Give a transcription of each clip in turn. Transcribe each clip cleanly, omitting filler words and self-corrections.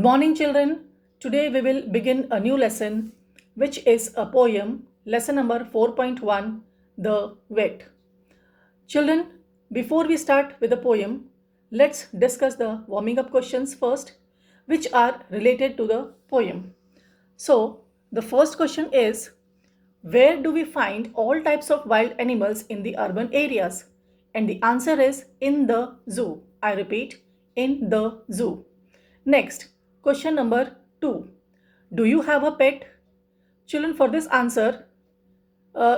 Good morning, children. Today we will begin a new lesson, which is a poem, lesson number 4.1, The Wet. Children, before we start with the poem, let's discuss the warming up questions first, which are related to the poem. So, the first question is, where do we find all types of wild animals in the urban areas? And the answer is in the zoo. I repeat, in the zoo. Next, question number 2. Do you have a pet? Children, for this answer,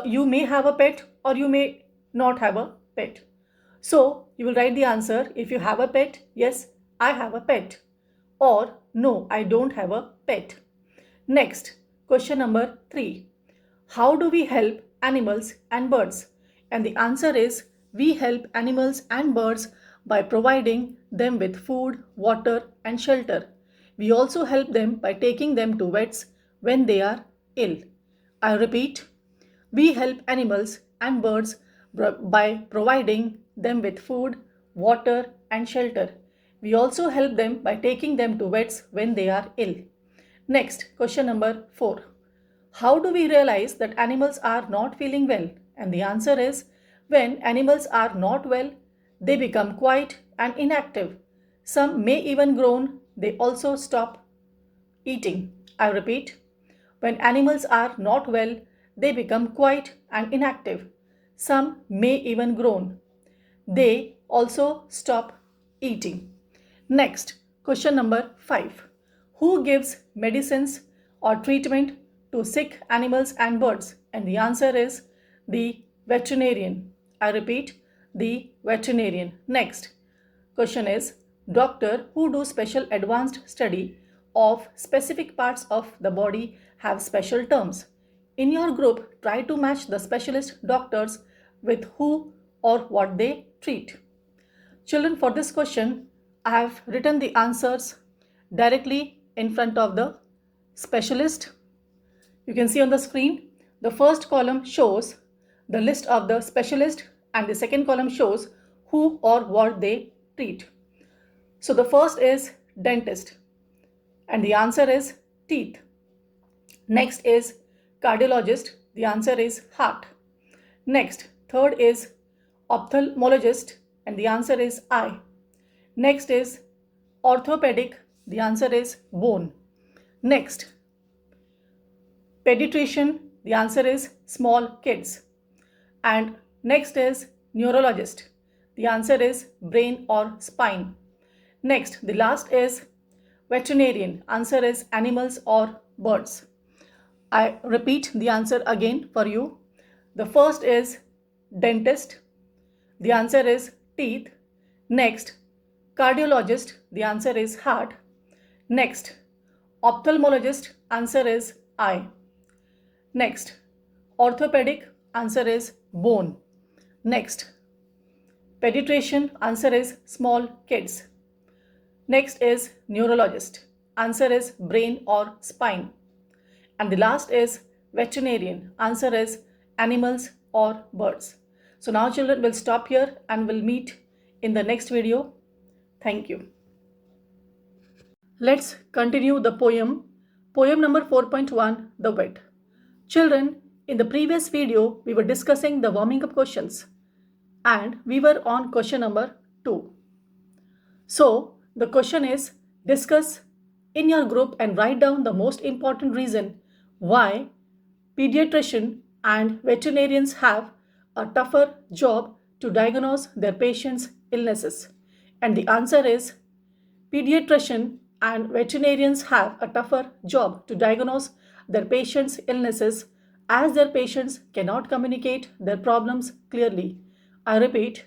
you may have a pet or you may not have a pet. So, you will write the answer if you have a pet, yes, I have a pet. Or no, I don't have a pet. Next, question number 3. How do we help animals and birds? And the answer is we help animals and birds by providing them with food, water, and shelter. We also help them by taking them to vets when they are ill. I repeat, we help animals and birds by providing them with food, water, and shelter. We also help them by taking them to vets when they are ill. Next, question number 4. How do we realize that animals are not feeling well? And the answer is when animals are not well, they become quiet and inactive. Some may even groan, they also stop eating. I repeat, when animals are not well, they become quiet and inactive. Some may even groan. They also stop eating. Next, question number 5. Who gives medicines or treatment to sick animals and birds? And the answer is the veterinarian. I repeat, the veterinarian. Next, question is doctor who do special advanced study of specific parts of the body have special terms. In your group, try to match the specialist doctors with who or what they treat. Children, for this question, I have written the answers directly in front of the specialist. You can see on the screen, the first column shows the list of the specialist and the second column shows who or what they treat. So the first is dentist and the answer is teeth. Next is cardiologist, the answer is heart. Next, third is ophthalmologist and the answer is eye. Next is orthopedic, the answer is bone. Next, pediatrician, the answer is small kids. And next is neurologist, the answer is brain or spine. Next, the last is veterinarian, answer is animals or birds. I repeat the answer again for you. The first is dentist, the answer is teeth. Next, cardiologist, the answer is heart. Next, ophthalmologist, answer is eye. Next, orthopedic, answer is bone. Next, pediatrician, answer is small kids. Next is neurologist, answer is brain or spine. And the last is veterinarian, answer is animals or birds. So now children, will stop here and will meet in the next video. Thank you. Let's continue the poem. Poem number 4.1, The Wet. Children, in the previous video, we were discussing the warming up questions and we were on question number 2. So, the question is, discuss in your group and write down the most important reason why pediatrician and veterinarians have a tougher job to diagnose their patients' illnesses. And the answer is, pediatrician and veterinarians have a tougher job to diagnose their patients' illnesses as their patients cannot communicate their problems clearly. I repeat,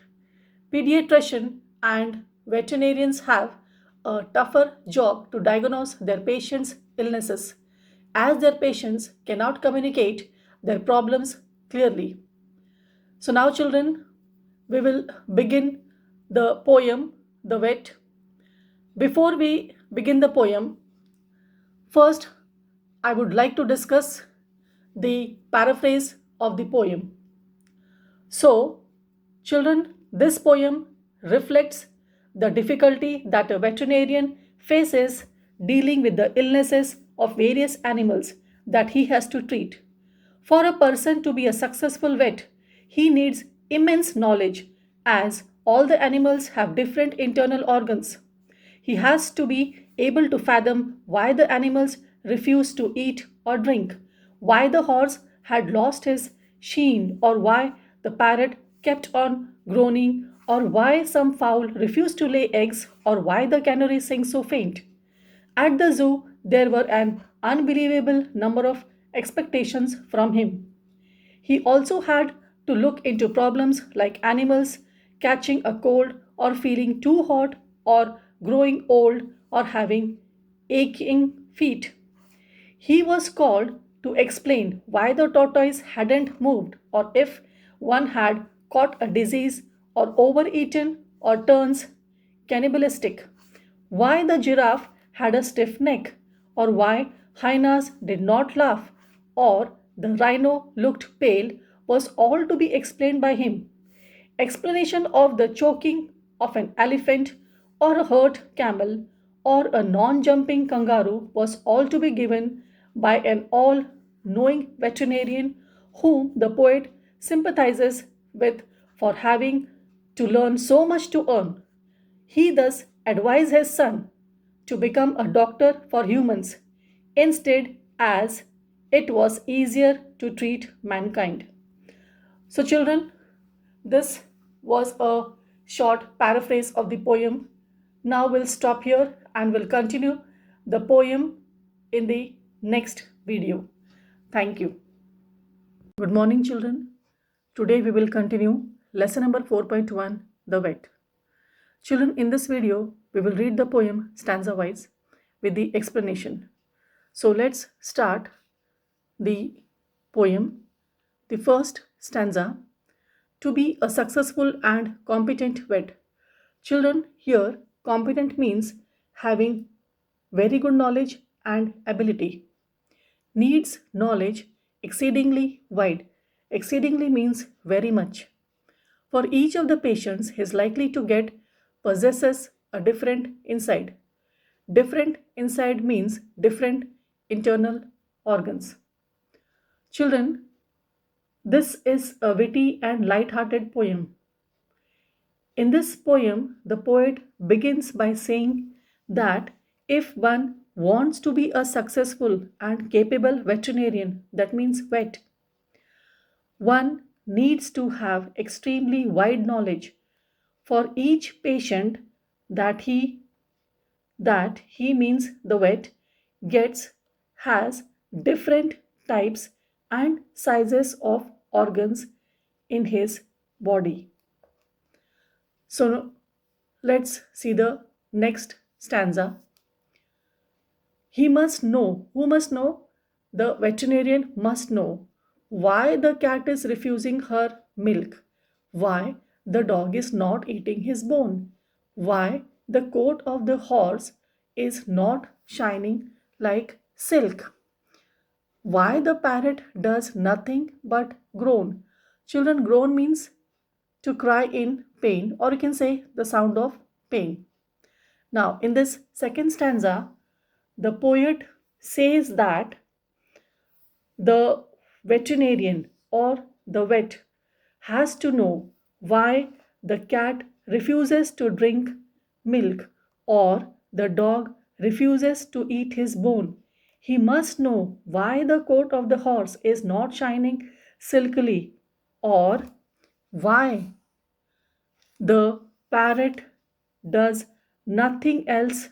pediatrician and veterinarians have a tougher job to diagnose their patients' illnesses as their patients cannot communicate their problems clearly. So now children, we will begin the poem, The Wet. Before we begin the poem, first I would like to discuss the paraphrase of the poem. So, children, this poem reflects the difficulty that a veterinarian faces dealing with the illnesses of various animals that he has to treat. For a person to be a successful vet, he needs immense knowledge as all the animals have different internal organs. He has to be able to fathom why the animals refuse to eat or drink, why the horse had lost his sheen, or why the parrot kept on groaning, or why some fowl refused to lay eggs, or why the canary sings so faint. At the zoo, there were an unbelievable number of expectations from him. He also had to look into problems like animals catching a cold or feeling too hot or growing old or having aching feet. He was called to explain why the tortoise hadn't moved or if one had caught a disease or overeaten or turns cannibalistic, why the giraffe had a stiff neck, or why hyenas did not laugh, or the rhino looked pale was all to be explained by him. Explanation of the choking of an elephant or a hurt camel or a non jumping kangaroo was all to be given by an all knowing veterinarian whom the poet sympathizes with for having to learn so much to earn. He thus advised his son to become a doctor for humans instead, as it was easier to treat mankind. So, children, this was a short paraphrase of the poem. Now we'll stop here and we'll continue the poem in the next video. Thank you. Good morning, children. Today we will continue lesson number 4.1, The Vet. Children, in this video, we will read the poem stanza wise with the explanation. So let's start the poem. The first stanza: to be a successful and competent vet. Children, here competent means having very good knowledge and ability. Needs knowledge exceedingly wide. Exceedingly means very much. For each of the patients he is likely to get possesses a different inside. Different inside means different internal organs. Children, this is a witty and light-hearted poem. In this poem, the poet begins by saying that if one wants to be a successful and capable veterinarian, that means vet, one needs to have extremely wide knowledge for each patient that he means the vet gets has different types and sizes of organs in his body. So let's see the next stanza. He must know, who must know? The veterinarian must know why the cat is refusing her milk, why the dog is not eating his bone, why the coat of the horse is not shining like silk, why the parrot does nothing but groan. Children, groan means to cry in pain, or you can say the sound of pain. Now, in this second stanza, the poet says that the veterinarian or the vet has to know why the cat refuses to drink milk or the dog refuses to eat his bone. He must know why the coat of the horse is not shining silkily, or why the parrot does nothing else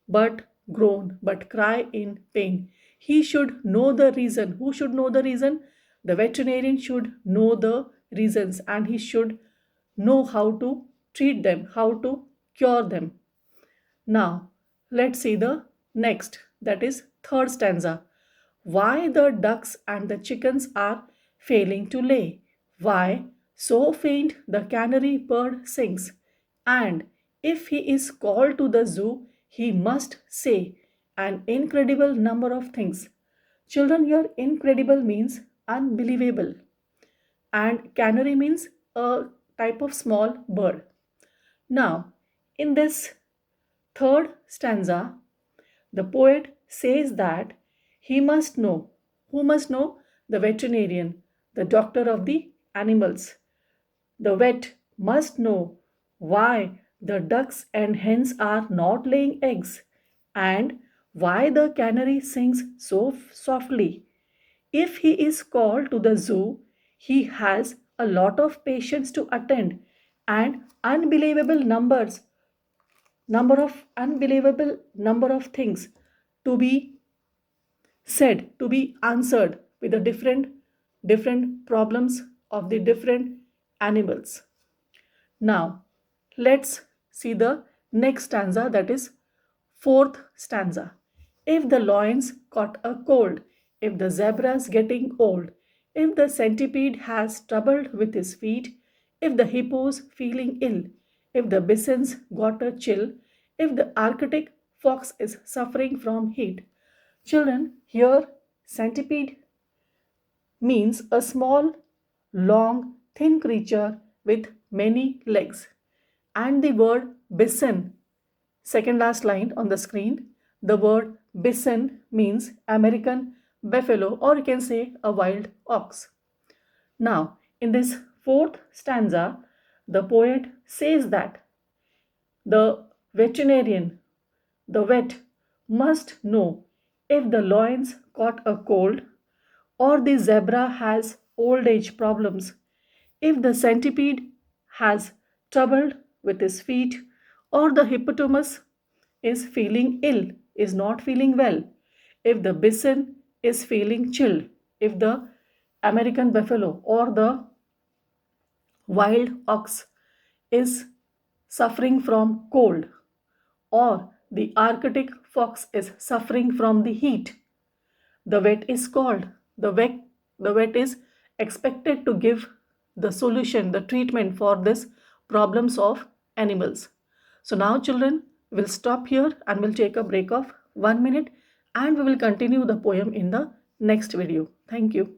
but groan, but cry in pain. He should know the reason. Who should know the reason? The veterinarian should know the reasons and he should know how to treat them, how to cure them. Now, let's see the next, that is third stanza. Why the ducks and the chickens are failing to lay? Why so faint the canary bird sings? And if he is called to the zoo, he must say an incredible number of things. Children, here incredible means unbelievable, and canary means a type of small bird. Now, in this third stanza, The poet says that he must know. Who must know? The veterinarian, the doctor of the animals. The vet must know why the ducks and hens are not laying eggs and why the canary sings so softly. If he is called to the zoo, he has a lot of patients to attend and unbelievable number of things to be said, to be answered with the different problems of the different animals. Now, let's see the next stanza, that is fourth stanza. If the lions caught a cold, if the zebra's getting old, if the centipede has trouble with his feet, if the hippo's feeling ill, if the bison's got a chill, if the Arctic fox is suffering from heat. Children, here centipede means a small, long, thin creature with many legs. And the word bison, second last line on the screen, the word bison means American buffalo, or you can say a wild ox. Now, in this fourth stanza, the poet says that the veterinarian, the vet, must know if the lions caught a cold or the zebra has old age problems, if the centipede has trouble with his feet, or the hippopotamus is feeling ill, is not feeling well, if the bison is feeling chilled, if the American buffalo or the wild ox is suffering from cold, or the Arctic fox is suffering from the heat, the vet is called. The vet is expected to give the solution, the treatment for this problems of animals. So now children, we'll stop here and we'll take a break of 1 minute and we will continue the poem in the next video. Thank you.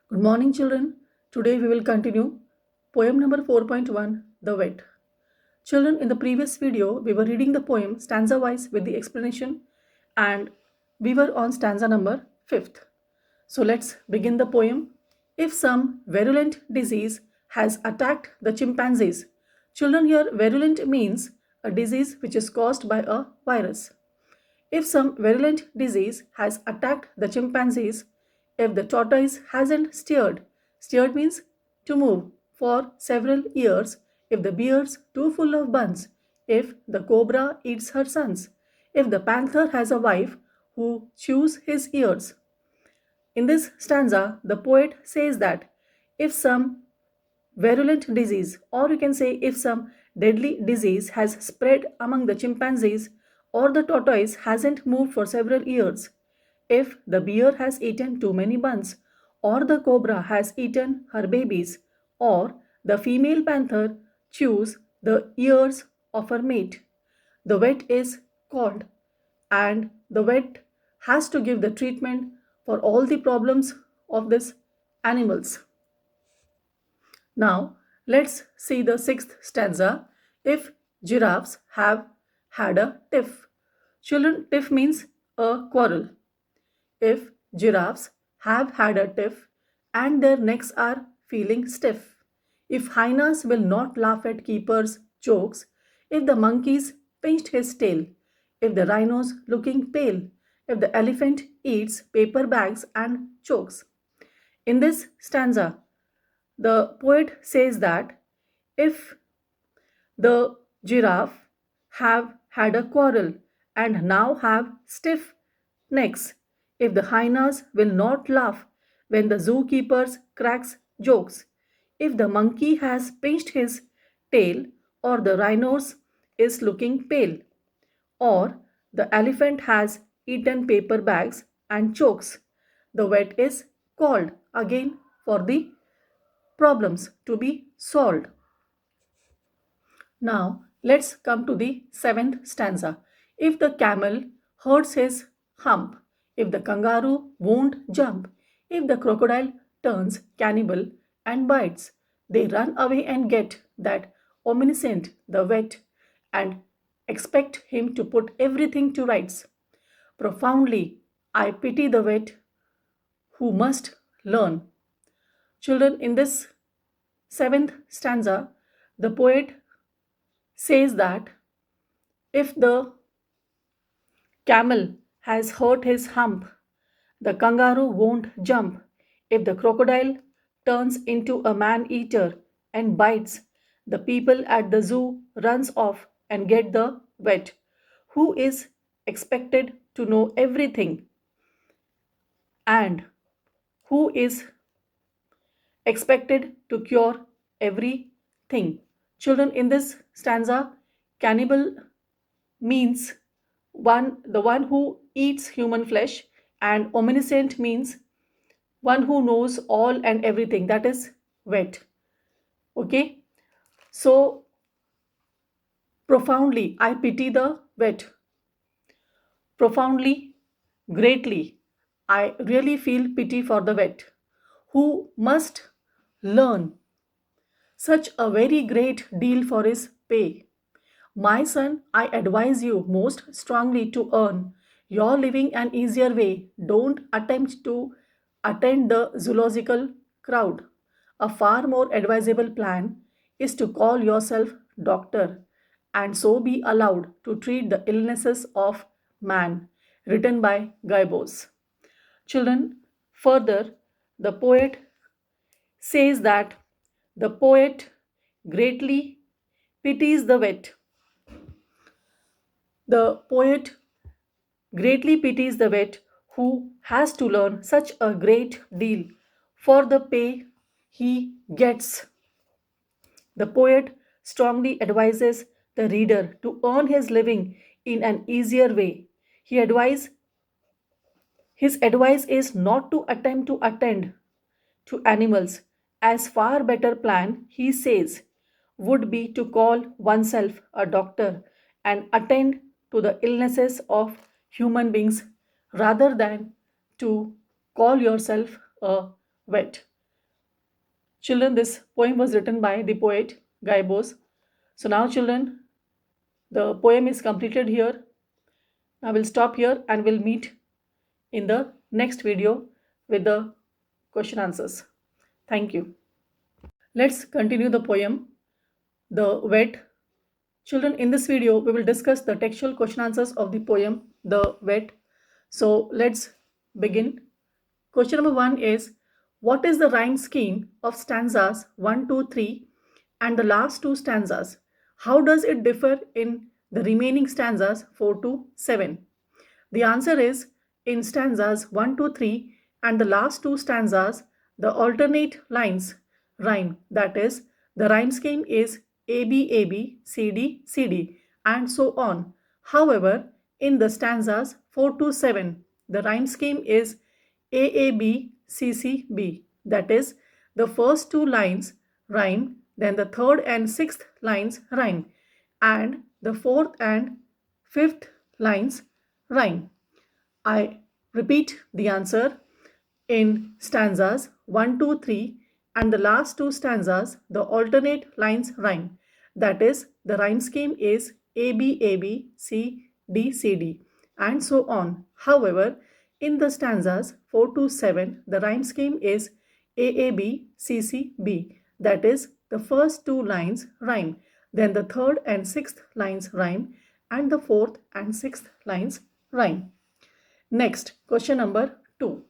Good morning children. Today we will continue poem number 4.1, The Vet. Children, in the previous video, we were reading the poem stanza wise with the explanation and we were on stanza number 5th. So let's begin the poem. If some virulent disease has attacked the chimpanzees. Children, here virulent means a disease which is caused by a virus. If some virulent disease has attacked the chimpanzees, if the tortoise hasn't steered means to move for several years, if the bear's too full of buns, if the cobra eats her sons, if the panther has a wife who chews his ears. In this stanza, the poet says that if some virulent disease, or you can say if some deadly disease has spread among the chimpanzees, or the tortoise hasn't moved for several years, if the bear has eaten too many buns, or the cobra has eaten her babies, or the female panther chews the ears of her mate, the vet is called and the vet has to give the treatment for all the problems of these animals. Now, let's see the sixth stanza. If giraffes have had a tiff. Children, tiff means a quarrel. If giraffes have had a tiff and their necks are feeling stiff. If hyenas will not laugh at keeper's jokes. If the monkeys pinched his tail. If the rhino's looking pale. If the elephant eats paper bags and chokes. In this stanza, the poet says that if the giraffe have had a quarrel and now have stiff necks, if the hyenas will not laugh when the zookeeper cracks jokes, if the monkey has pinched his tail or the rhino's is looking pale, or the elephant has eaten paper bags and chokes, the vet is called again for the problems to be solved. Now, let's come to the seventh stanza. If the camel hurts his hump, if the kangaroo won't jump, if the crocodile turns cannibal and bites, they run away and get that omniscient, the vet, and expect him to put everything to rights. Profoundly, I pity the vet who must learn. Children, in this seventh stanza, the poet says that if the camel has hurt his hump, the kangaroo won't jump. If the crocodile turns into a man eater and bites, the people at the zoo runs off and get the vet, who is expected to know everything and who is expected to cure everything. Children, in this stanza, cannibal means the one who eats human flesh, and omniscient means one who knows all and everything, that is vet. Okay, so profoundly I pity the vet. Profoundly, greatly, I really feel pity for the vet who must learn such a very great deal for his pay. My son, I advise you most strongly to earn your living an easier way. Don't attempt to attend the zoological crowd. A far more advisable plan is to call yourself doctor and so be allowed to treat the illnesses of man. Written by Guy Bose. Children, further, the poet says that the poet greatly pities the vet. The poet greatly pities the vet who has to learn such a great deal for the pay he gets. The poet strongly advises the reader to earn his living in an easier way. His advice is not to attempt to attend to animals. As far better plan, he says, would be to call oneself a doctor and attend to the illnesses of human beings rather than to call yourself a vet. Children, this poem was written by the poet Guy Bose. So now, children, the poem is completed here. I will stop here and we'll meet in the next video with the question answers. Thank you. Let's continue the poem, The Vet. Children, in this video, we will discuss the textual question answers of the poem, The Vet. So let's begin. Question number 1 is, what is the rhyme scheme of stanzas 1, 2, 3 and the last two stanzas? How does it differ in the remaining stanzas 4 to 7? The answer is, in stanzas 1, 2, 3 and the last two stanzas, the alternate lines rhyme. That is, the rhyme scheme is AB, AB, CD, CD and so on. However, in the stanzas 4 to 7, the rhyme scheme is AAB, CCB. That is, the first two lines rhyme, then the third and sixth lines rhyme, and the fourth and fifth lines rhyme. I repeat the answer. In stanzas 1, 2, 3 and the last two stanzas, the alternate lines rhyme. That is, the rhyme scheme is AB, AB, CD, CD and so on. However, in the stanzas 4 to 7, the rhyme scheme is AAB, CCB. That is, the first two lines rhyme, then the third and sixth lines rhyme, and the fourth and sixth lines rhyme. Next, question number 2.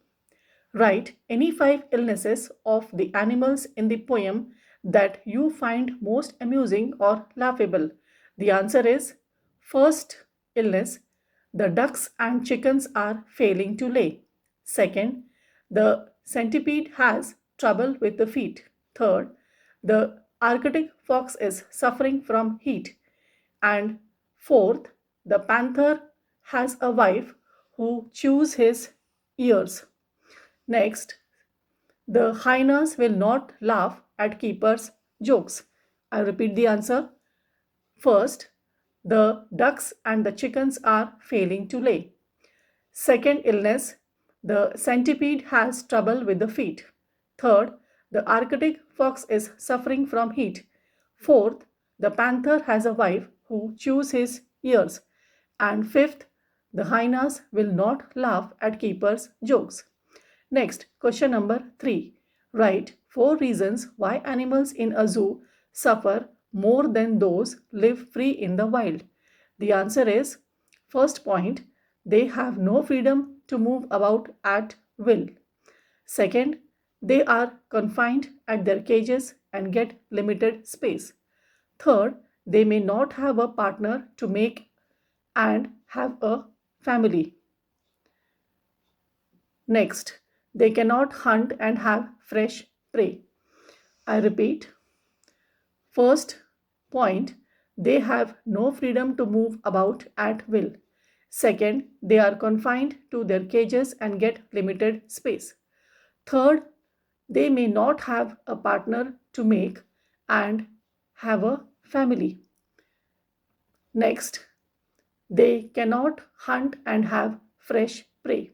Write any 5 illnesses of the animals in the poem that you find most amusing or laughable. The answer is, first illness, the ducks and chickens are failing to lay. Second, the centipede has trouble with the feet. Third, the Arctic fox is suffering from heat. And fourth, the panther has a wife who chews his ears. Next, the hyenas will not laugh at keeper's jokes. I repeat the answer. First, the ducks and the chickens are failing to lay. Second illness, the centipede has trouble with the feet. Third, the Arctic fox is suffering from heat. Fourth, the panther has a wife who chews his ears. And fifth, the hyenas will not laugh at keeper's jokes. Next, question number 3. Write 4 reasons why animals in a zoo suffer more than those live free in the wild. The answer is, first point, they have no freedom to move about at will. Second, they are confined at their cages and get limited space. Third, they may not have a partner to make and have a family. Next, they cannot hunt and have fresh prey. I repeat, first point, they have no freedom to move about at will. Second, they are confined to their cages and get limited space. Third, they may not have a partner to make and have a family. Next, they cannot hunt and have fresh prey.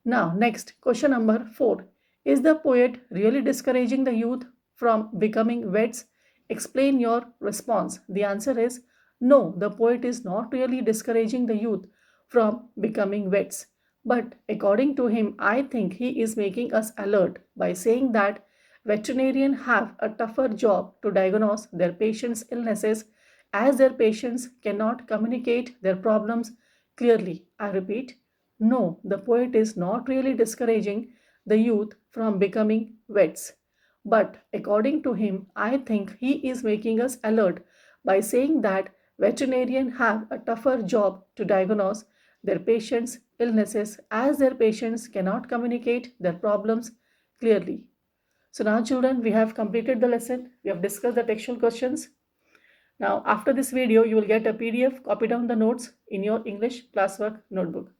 Now, next, question number 4. Is the poet really discouraging the youth from becoming vets? Explain your response. The answer is no, the poet is not really discouraging the youth from becoming vets. But according to him, I think he is making us alert by saying that veterinarians have a tougher job to diagnose their patients' illnesses as their patients cannot communicate their problems clearly. I repeat, no, the poet is not really discouraging the youth from becoming vets. But according to him, I think he is making us alert by saying that veterinarians have a tougher job to diagnose their patients' illnesses as their patients cannot communicate their problems clearly. So now children, we have completed the lesson. We have discussed the textual questions. Now after this video, you will get a PDF, copy down the notes in your English classwork notebook.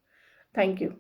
Thank you.